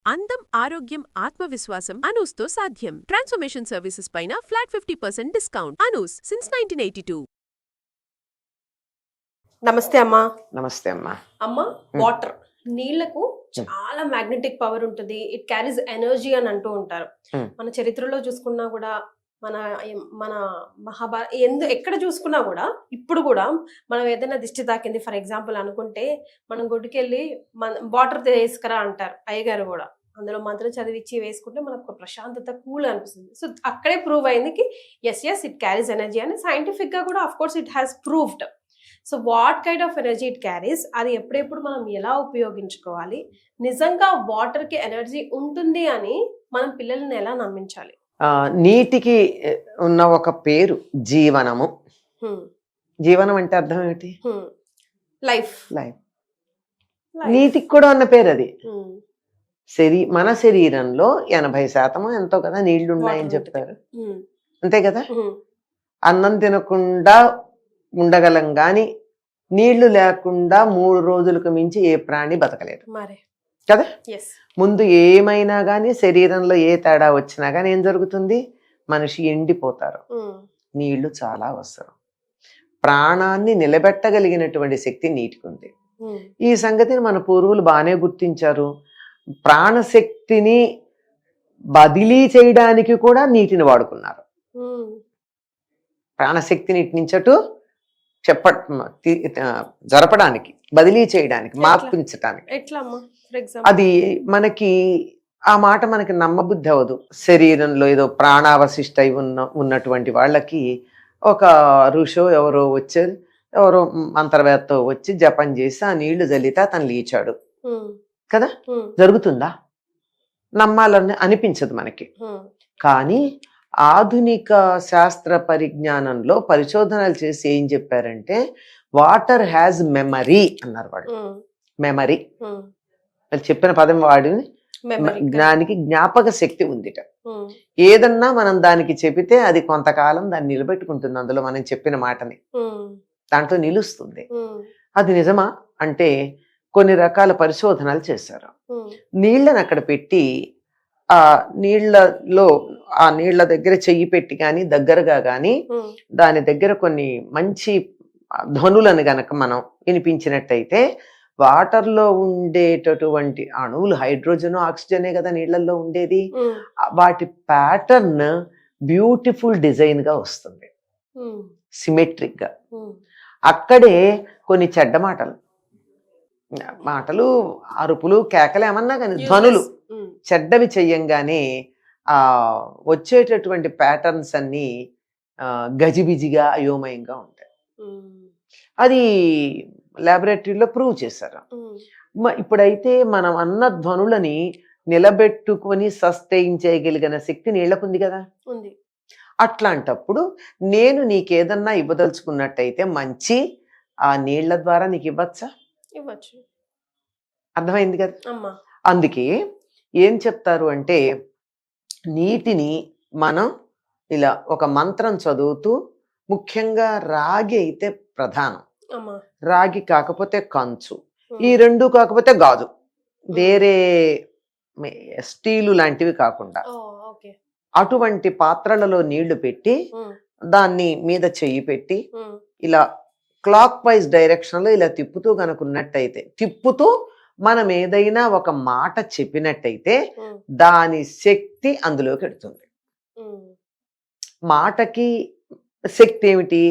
అందం, ఆరోగ్యం, ఆత్మవిశ్వాసం అనూస్తో సాధ్యం. ట్రాన్స్ఫర్మేషన్ సర్వీసెస్ పైన ఫ్లాట్ 50% డిస్కౌంట్. అనూస్ సిన్స్ 1982. నమస్తే అమ్మా. నమస్తే అమ్మా. అమ్మా, వాటర్ నీళ్లకు చాలా మ్యాగ్నెటిక్ పవర్ ఉంటుంది. ఇట్ క్యారీస్ ఎనర్జీ అని అంటూ ఉంటారు. మన చరిత్రలో చూసుకున్నా కూడా మన మన ఎక్కడ చూసుకున్నా కూడా ఇప్పుడు కూడా మనం ఏదైనా దిష్టి తాకింది ఫర్ ఎగ్జాంపుల్ అనుకుంటే మనం గుడికెళ్ళి మన వాటర్ తీసుకురా అంటారు అయ్యగారు కూడా. అందులో మంత్రం చదివిచ్చి వేసుకుంటే మనకు ప్రశాంతత కూల్ అనిపిస్తుంది. సో అక్కడే ప్రూవ్ అయింది ఎస్ ఇట్ క్యారీస్ ఎనర్జీ అని సైంటిఫిక్ గా కూడా of course it has proved. So what kind of energy it carries, అది ఎప్పుడెప్పుడు మనం ఎలా ఉపయోగించుకోవాలి, నిజంగా వాటర్ కి ఎనర్జీ ఉంటుంది అని మనం పిల్లల్ని ఎలా నమ్మించాలి? నీటికి ఉన్న ఒక పేరు జీవనము. జీవనం అంటే అర్థం ఏమిటి? లైఫ్. లైఫ్. నీటికి కూడా ఉన్న పేరు అది. మన శరీరంలో 80% ఎంతో కదా నీళ్లు ఉన్నాయని చెప్తారు, అంతే కదా. అన్నం తినకుండా ఉండగలం గాని నీళ్లు లేకుండా 3 రోజులకు మించి ఏ ప్రాణి బతకలేదు కదా. ముందు ఏమైనా గానీ శరీరంలో ఏ తేడా వచ్చినా గానీ ఏం జరుగుతుంది? మనిషి ఎండిపోతారు. నీళ్లు చాలా అవసరం. ప్రాణాన్ని నిలబెట్టగలిగినటువంటి శక్తి నీటికి ఉంది. ఈ సంగతిని మన పూర్వులు బాగానే గుర్తించారు. ప్రాణశక్తిని బదిలీ చేయడానికి కూడా నీటిని వాడుకున్నారు. ప్రాణశక్తిని ఇటు నుంచటు జరపడానికి, బదిలీ చేయడానికి, మార్పించడానికి. అది మనకి ఆ మాట మనకి నమ్మబుద్ధి అవ్వదు. శరీరంలో ఏదో ప్రాణావశిష్ట ఉన్నటువంటి వాళ్ళకి ఒక ఋషో ఎవరో వచ్చారు, ఎవరో మంత్రవేత్త వచ్చి జపం చేసి ఆ నీళ్లు జల్లితే అతను లేచాడు కదా. జరుగుతుందా? నమ్మాలని అనిపించదు మనకి. కానీ ఆధునిక శాస్త్ర పరిజ్ఞానంలో పరిశోధనలు చేసి ఏం చెప్పారంటే వాటర్ హ్యాజ్ మెమరీ అన్నారు వాళ్ళు. మెమరీ వాళ్ళు చెప్పిన పదం వాడిని, దానికి జ్ఞాపక శక్తి ఉందిట. ఏదన్నా మనం దానికి చెబితే అది కొంతకాలం దాన్ని నిలబెట్టుకుంటుంది. అందులో మనం చెప్పిన మాటని దాంట్లో నిలుస్తుంది. అది నిజమా అంటే కొన్ని రకాల పరిశోధనలు చేశారు. నీళ్ళని అక్కడ పెట్టి ఆ నీళ్లలో ఆ నీళ్ల దగ్గర చెయ్యి పెట్టి కానీ దగ్గరగా కానీ దాని దగ్గర కొన్ని మంచి ధ్వనులను గనక మనం వినిపించినట్టయితే వాటర్లో ఉండేటటువంటి అణువులు, హైడ్రోజన్ ఆక్సిజనే కదా నీళ్లలో ఉండేది, వాటి ప్యాటర్న్ బ్యూటిఫుల్ డిజైన్ గా వస్తుంది, సిమెట్రిక్ గా. అక్కడే కొన్ని చెడ్డ మాటలు అరుపులు కేకలు ఏమన్నా కానీ ధ్వనులు చెడ్డవి చెయ్యంగానే ఆ వచ్చేటటువంటి ప్యాటర్న్స్ అన్ని గజిబిజిగా అయోమయంగా ఉంటాయి. అది ల్యాబొరేటరీలో ప్రూవ్ చేశారు. ఇప్పుడైతే మనం అన్న ధ్వనులని నిలబెట్టుకొని సస్టైన్ చేయగలిగిన శక్తి నీళ్లకుంది కదా. అట్లాంటప్పుడు నేను నీకేదన్నా ఇవ్వదలుచుకున్నట్టయితే మంచి ఆ నీళ్ల ద్వారా నీకు ఇవ్వచ్చా? ఇవ్వచ్చు. అర్థమైంది కదా. అందుకే ఏం చెప్తారు అంటే నీటిని మనం ఇలా ఒక మంత్రం చదువుతూ, ముఖ్యంగా రాగి అయితే ప్రధానం, రాగి కాకపోతే కంచు, ఈ రెండు కాకపోతే గాజు, వేరే స్టీలు లాంటివి కాకుండా అటువంటి పాత్రలలో నీళ్లు పెట్టి దాన్ని మీద చెయ్యి పెట్టి ఇలా క్లాక్ వైజ్ డైరెక్షన్ లో ఇలా తిప్పుతూ కనుకున్నట్టయితే, తిప్పుతూ మనం ఏదైనా ఒక మాట చెప్పినట్టయితే దాని శక్తి అందులోకి వెళ్తుంది. మాటకి శక్తి ఏమిటి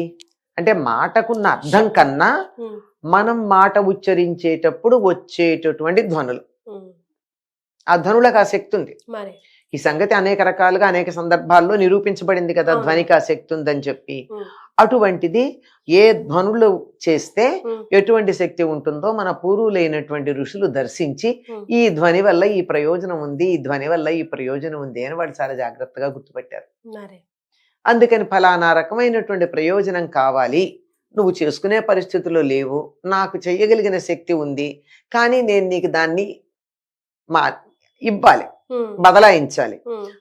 అంటే మాటకున్న అర్థం కన్నా మనం మాట ఉచ్చరించేటప్పుడు వచ్చేటటువంటి ధ్వనులు, ఆ ధ్వనులకు ఆ శక్తి ఉంది. ఈ సంగతి అనేక రకాలుగా అనేక సందర్భాల్లో నిరూపించబడింది కదా, ధ్వనికి ఆ శక్తి ఉందని చెప్పి. అటువంటిది ఏ ధ్వనులు చేస్తే ఎటువంటి శక్తి ఉంటుందో మన పూర్వులైనటువంటి ఋషులు దర్శించి ఈ ధ్వని వల్ల ఈ ప్రయోజనం ఉంది, ఈ ధ్వని వల్ల ఈ ప్రయోజనం ఉంది అని వాళ్ళు చాలా జాగ్రత్తగా గుర్తుపెట్టారు. అందుకని ఫలానా రకమైనటువంటి ప్రయోజనం కావాలి, నువ్వు చేసుకునే పరిస్థితుల్లో లేవు, నాకు చెయ్యగలిగిన శక్తి ఉంది, కానీ నేను నీకు దాన్ని ఇవ్వాలి, బదలాయించాలి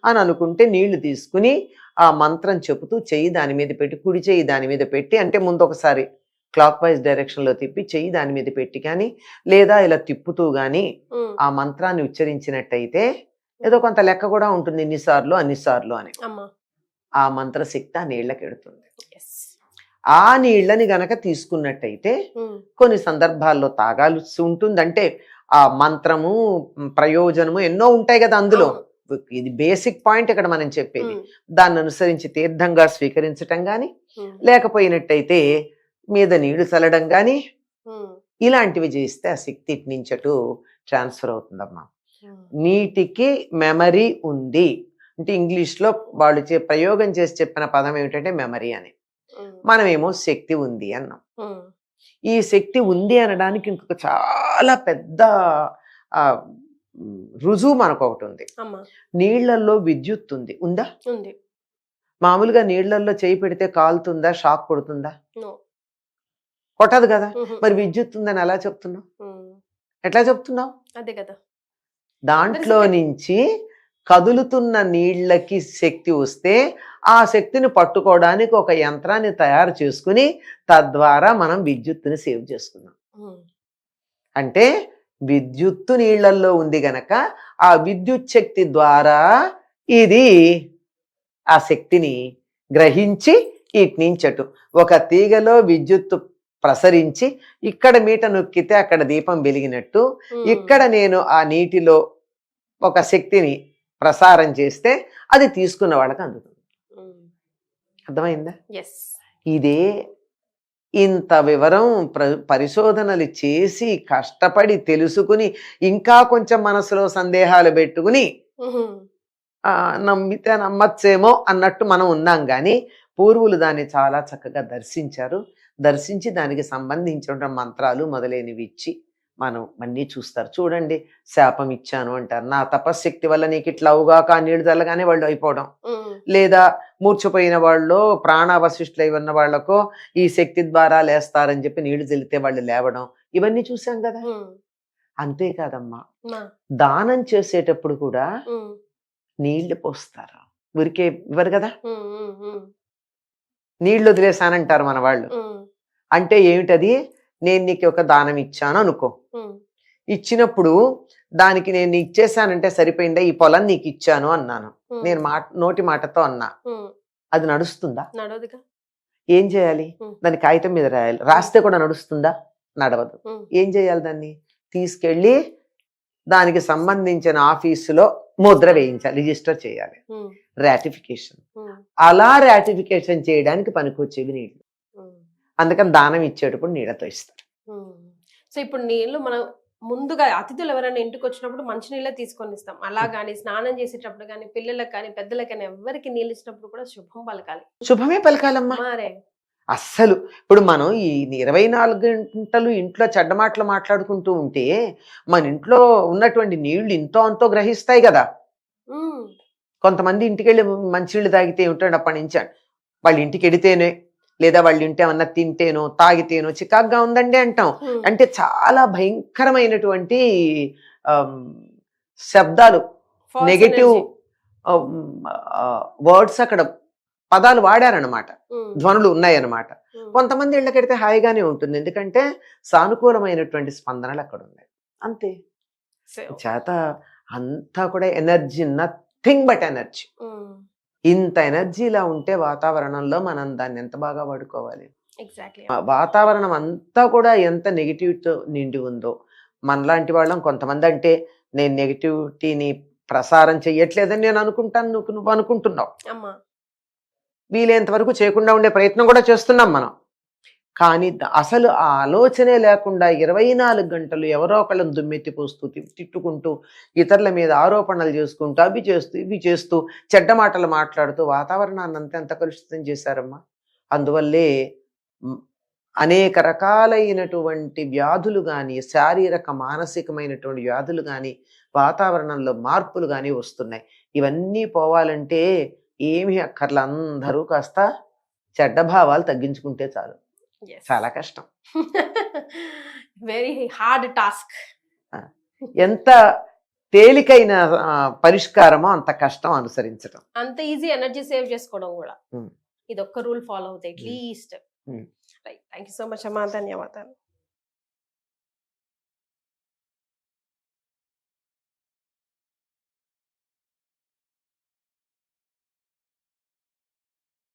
అని అనుకుంటే నీళ్లు తీసుకుని ఆ మంత్రం చెబుతూ చెయ్యి దాని మీద పెట్టి, కుడి చెయ్యి దాని మీద పెట్టి, అంటే ముందు ఒకసారి క్లాక్ వైజ్ డైరెక్షన్ లో తిప్పి చెయ్యి దాని మీద పెట్టి కానీ లేదా ఇలా తిప్పుతూ గాని ఆ మంత్రాన్ని ఉచ్చరించినట్టయితే ఏదో కొంత లెక్క కూడా ఉంటుంది, ఇన్నిసార్లు అన్నిసార్లు అని. ఆ మంత్రశక్తి ఆ నీళ్ళకి ఎడుతుంది. ఆ నీళ్ళని గనక తీసుకున్నట్టయితే కొన్ని సందర్భాల్లో తాగాల్సి ఉంటుంది. అంటే ఆ మంత్రము ప్రయోజనము ఎన్నో ఉంటాయి కదా అందులో. ఇది బేసిక్ పాయింట్ ఇక్కడ మనం చెప్పేది. దాన్ని అనుసరించి తీర్థంగా స్వీకరించటం గాని, లేకపోయినట్టయితే మీద నీళ్లు చల్లడం గాని, ఇలాంటివి చేస్తే ఆ శక్తి ఇటు నుంచి అటు ట్రాన్స్ఫర్ అవుతుందమ్మా. నీటికి మెమరీ ఉంది అంటే ఇంగ్లీష్ లో వాళ్ళు ప్రయోగం చేసి చెప్పిన పదం ఏమిటంటే మెమరీ అని. మనమేమో శక్తి ఉంది అన్నాం. ఈ శక్తి ఉంది అనడానికి ఇంకొక చాలా పెద్ద రుజువు మనకు ఒకటి ఉంది. నీళ్లలో విద్యుత్ ఉంది. ఉందా? మామూలుగా నీళ్లలో చేయి పెడితే కాలుతుందా, షాక్ కొడుతుందా? కొట్టదు కదా. మరి విద్యుత్ ఉందని ఎలా చెప్తున్నావు? ఎట్లా చెప్తున్నావు? అదే కదా. దాంట్లో నుంచి కదులుతున్న నీళ్ళకి శక్తి వస్తే ఆ శక్తిని పట్టుకోవడానికి ఒక యంత్రాన్ని తయారు చేసుకుని తద్వారా మనం విద్యుత్తుని సేవ్ చేసుకున్నాం. అంటే విద్యుత్తు నీళ్లలో ఉంది గనక ఆ విద్యుత్ శక్తి ద్వారా ఇది ఆ శక్తిని గ్రహించి ఇటు నుంచి అటు ఒక తీగలో విద్యుత్తు ప్రసరించి ఇక్కడ మీట నొక్కితే అక్కడ దీపం వెలిగినట్టు ఇక్కడ నేను ఆ నీటిలో ఒక శక్తిని ప్రసారం చేస్తే అది తీసుకున్న వాళ్ళకి అందుతుంది. అర్థమైందా? ఇదే ఇంత వివరం పరిశోధనలు చేసి కష్టపడి తెలుసుకుని ఇంకా కొంచెం మనసులో సందేహాలు పెట్టుకుని నమ్మితే నమ్మచ్చేమో అన్నట్టు మనం ఉన్నాం. కానీ పూర్వులు దాన్ని చాలా చక్కగా దర్శించారు. దర్శించి దానికి సంబంధించిన మంత్రాలు మొదలైనవి ఇచ్చి మనం అన్నీ చూస్తారు. చూడండి, శాపం ఇచ్చాను అంటారు, నా తపశ్శక్తి వల్ల నీకు ఇట్లా అవుగాక నీళ్లు చల్లగానే వాళ్ళు అయిపోవడం, లేదా మూర్చిపోయిన వాళ్ళు ప్రాణావశిష్టులు అయి ఉన్న వాళ్ళకో ఈ శక్తి ద్వారా లేస్తారని చెప్పి నీళ్లు చల్లితే వాళ్ళు లేవడం, ఇవన్నీ చూసాం కదా. అంతేకాదమ్మా, దానం చేసేటప్పుడు కూడా నీళ్లు పోస్తారు, ఊరికే ఇవ్వరు కదా. నీళ్లు వదిలేసానంటారు మన వాళ్ళు. అంటే ఏమిటది? నేను నీకు ఒక దానం ఇచ్చాను అనుకో, ఇచ్చినప్పుడు దానికి నేను ఇచ్చేసానంటే సరిపోయిందా, ఈ పొలం నీకు ఇచ్చాను అన్నాను, నేను నోటి మాటతో అన్నా, అది నడుస్తుందా? నడవదుగా. ఏం చేయాలి? దాన్ని కాగితం మీద రాయాలి. రాస్తే కూడా నడుస్తుందా? నడవదు. ఏం చేయాలి? దాన్ని తీసుకెళ్ళి దానికి సంబంధించిన ఆఫీసులో ముద్ర వేయించాలి, రిజిస్టర్ చేయాలి, రాటిఫికేషన్. అలా రాటిఫికేషన్ చేయడానికి పనికొచ్చేవి నీళ్లు. అందుకని దానం ఇచ్చేటప్పుడు నీళ్ళతో ఇస్తారు. సో ఇప్పుడు నీళ్లు మనం ముందుగా అతిథులు ఎవరైనా ఇంటికి వచ్చినప్పుడు మంచి నీళ్ళే తీసుకొని ఇస్తాం. అలా కానీ స్నానం చేసేటప్పుడు కానీ పిల్లలకు కానీ పెద్దలకు కానీ ఎవరికి నీళ్ళు ఇచ్చినప్పుడు కూడా శుభం పలకాలి. శుభమే పలకాలమ్మా. అస్సలు ఇప్పుడు మనం ఈ 24 గంటలు ఇంట్లో చెడ్డ మాటలు మాట్లాడుకుంటూ ఉంటే మన ఇంట్లో ఉన్నటువంటి నీళ్లు ఇంతో అంతో గ్రహిస్తాయి కదా. కొంతమంది ఇంటికి వెళ్ళి మంచినీళ్ళు తాగితే ఏమిటండి అప్పటి నుంచి వాళ్ళ ఇంటికి వెడితేనే లేదా వాళ్ళు ఇంటి ఏమన్నా తింటేనో తాగితేనో చికాగ్గా ఉందండి అంటాం. అంటే చాలా భయంకరమైనటువంటి శబ్దాలు, నెగటివ్ వర్డ్స్ అక్కడ పదాలు వాడారనమాట, ధ్వనులు ఉన్నాయన్నమాట. కొంతమంది ఇళ్ళకెడితే హాయిగానే ఉంటుంది, ఎందుకంటే సానుకూలమైనటువంటి స్పందనలు అక్కడ ఉన్నాయి. అంతే చేత అంతా కూడా ఎనర్జీ, నథింగ్ బట్ ఎనర్జీ. ఇంత ఎనర్జీలా ఉంటే వాతావరణంలో మనం దాన్ని ఎంత బాగా వాడుకోవాలి. వాతావరణం అంతా కూడా ఎంత నెగిటివిటీతో నిండి ఉందో, మనలాంటి వాళ్ళం కొంతమంది అంటే నేను నెగిటివిటీని ప్రసారం చెయ్యట్లేదని నేను అనుకుంటాను, నువ్వు అనుకుంటున్నావు. వీలైనంత వరకు చేయకుండా ఉండే ప్రయత్నం కూడా చేస్తున్నాం మనం. కానీ అసలు ఆ ఆలోచనే లేకుండా 24 గంటలు ఎవరో ఒకళ్ళని దుమ్మెత్తిపోస్తూ తిట్టుకుంటూ ఇతరుల మీద ఆరోపణలు చేసుకుంటూ అవి చేస్తూ ఇవి చేస్తూ చెడ్డ మాటలు మాట్లాడుతూ వాతావరణాన్ని అంతా ఎంత కలుషితం చేశారమ్మా. అందువల్లే అనేక రకాలైనటువంటి వ్యాధులు కానీ, శారీరక మానసికమైనటువంటి వ్యాధులు కానీ, వాతావరణంలో మార్పులు కానీ వస్తున్నాయి. ఇవన్నీ పోవాలంటే ఏమీ అక్కర్ల, అందరూ కాస్త చెడ్డ భావాలు తగ్గించుకుంటే చాలు. చాలా కష్టం. Very hard task. ఎంత తేలికైన పరిష్కారమో అంత కష్టం అనుసరించడం. అంత ఈజీ ఎనర్జీ సేవ్ చేసుకోవడం కూడా. ఇది ఒక్క రూల్ ఫాలో అవుతాయి at least. Thank you so much అమ్మా, ధన్యవాదాలు.